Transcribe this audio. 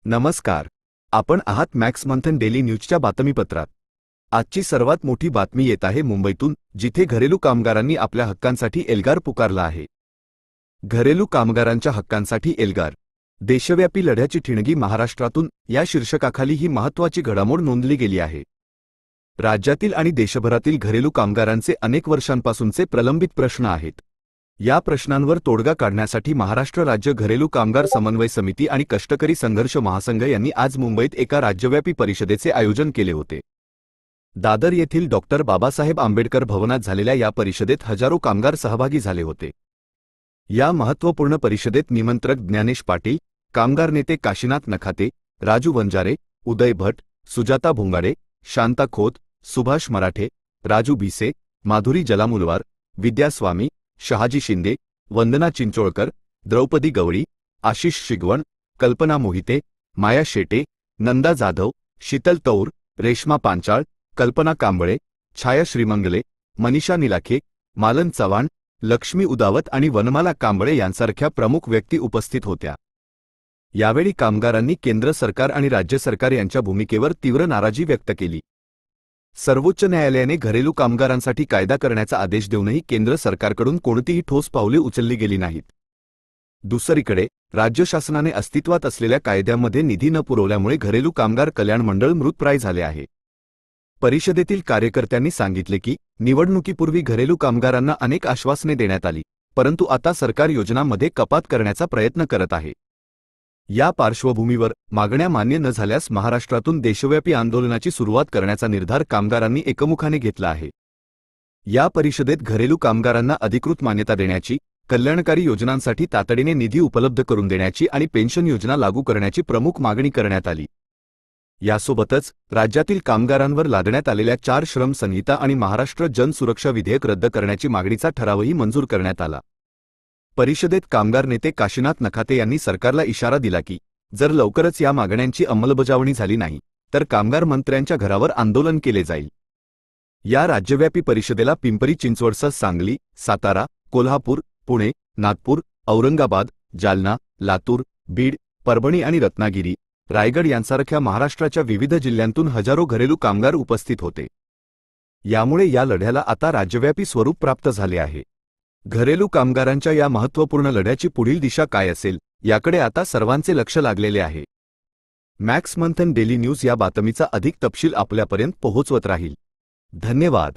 नमस्कार. आपण आहात मॅक्स मंथन डेली न्यूजच्या बातमीपत्रात. आजची सर्वात मोठी बातमी येत आहे मुंबईतून, जिथे घरेलू कामगारांनी आपल्या हक्कांसाठी एल्गार पुकारला आहे. घरेलू कामगारांच्या हक्कांसाठी एल्गार, देशव्यापी लढ्याची ठिणगी महाराष्ट्रातून या शीर्षकाखाली ही महत्त्वाची घडामोड नोंदली गेली आहे. राज्यातील आणि देशभरातील घरेलू कामगारांचे अनेक वर्षांपासूनचे प्रलंबित प्रश्न आहेत. या प्रश्नांवर तोडगा काढण्यासाठी महाराष्ट्र राज्य घरेलू कामगार समन्वय समिती आणि कष्टकरी संघर्ष महासंघ यांनी आज मुंबईत एका राज्यव्यापी परिषदेचे आयोजन केले होते. दादर येथील डॉ. बाबासाहेब आंबेडकर भवनात झालेल्या या परिषदेत हजारो कामगार सहभागी झाले होते. या महत्त्वपूर्ण परिषदेत निमंत्रक ज्ञानेश पाटील, कामगार नेते काशीनाथ नखाते, राजू वंजारे, उदय भट, सुजाता भोंगाडे, शांता खोत, सुभाष मराठे, राजू भिसे, माधुरी जलामुलवार, विद्या स्वामी, शहाजी शिंदे, वंदना चिंचोळकर, द्रौपदी गवळी, आशिष शिगवण, कल्पना मोहिते, माया शेटे, नंदा जाधव, शीतल तौर, रेश्मा पांचाळ, कल्पना कांबळे, छाया श्रीमंगले, मनीषा निलाखे, मालन चव्हाण, लक्ष्मी उदावत आणि वनमाला कांबळे यांसारख्या प्रमुख व्यक्ती उपस्थित होत्या. यावेळी कामगारांनी केंद्र सरकार आणि राज्य सरकार यांच्या भूमिकेवर तीव्र नाराजी व्यक्त केली. सर्वोच्च न्यायालयाने घरेलू कामगारांसाठी कायदा करण्याचा आदेश देऊनही केंद्र सरकारकडून कोणतीही ठोस पावले उचलली गेली नाहीत. दुसरीकडे राज्य शासनाने अस्तित्वात असलेल्या कायद्यामध्ये निधी न पुरवल्यामुळे घरेलू कामगार कल्याण मंडळ मृतप्राय झाले आहे. परिषदेतील कार्यकर्त्यांनी सांगितले की निवडणुकीपूर्वी घरेलू कामगारांना अनेक आश्वासने देण्यात आली, परंतु आता सरकार योजनांमध्ये कपात करण्याचा प्रयत्न करत आहे. या पार्श्वभूमीवर मागण्या मान्य न झाल्यास महाराष्ट्रातून देशव्यापी आंदोलनाची सुरुवात करण्याचा निर्धार कामगारांनी एकमुखाने घेतला आहे. या परिषदेत घरेलू कामगारांना अधिकृत मान्यता देण्याची, कल्याणकारी योजनांसाठी तातडीने निधी उपलब्ध करून देण्याची आणि पेन्शन योजना लागू करण्याची प्रमुख मागणी करण्यात आली. यासोबतच राज्यातील कामगारांवर लादण्यात आलेल्या 4 श्रम संहिता आणि महाराष्ट्र जन सुरक्षा विधेयक रद्द करण्याची मागणीचा ठरावही मंजूर करण्यात आला. परिषदेत कामगार नेते काशीनाथ नखाते यांनी सरकारला इशारा दिला की जर लवकरच या मागण्यांची अंमलबजावणी झाली नाही तर कामगार मंत्र्यांच्या घरावर आंदोलन केले जाईल. या राज्यव्यापी परिषदेला पिंपरी चिंचवडसह सांगली, सातारा, कोल्हापूर, पुणे, नागपूर, औरंगाबाद, जालना, लातूर, बीड, परभणी आणि रत्नागिरी, रायगड यांसारख्या महाराष्ट्राच्या विविध जिल्ह्यांतून हजारो घरेलू कामगार उपस्थित होते. यामुळे या लढ्याला आता राज्यव्यापी स्वरूप प्राप्त झाले आहे. घरेलू कामगारांच्या या महत्त्वपूर्ण लढ्याची पुढील दिशा काय असेल याकडे आता सर्वांचे लक्ष लागलेले आहे. मॅक्स मंथन डेली न्यूज या बातमीचा अधिक तपशील आपल्यापर्यंत पोहोचवत राहील. धन्यवाद.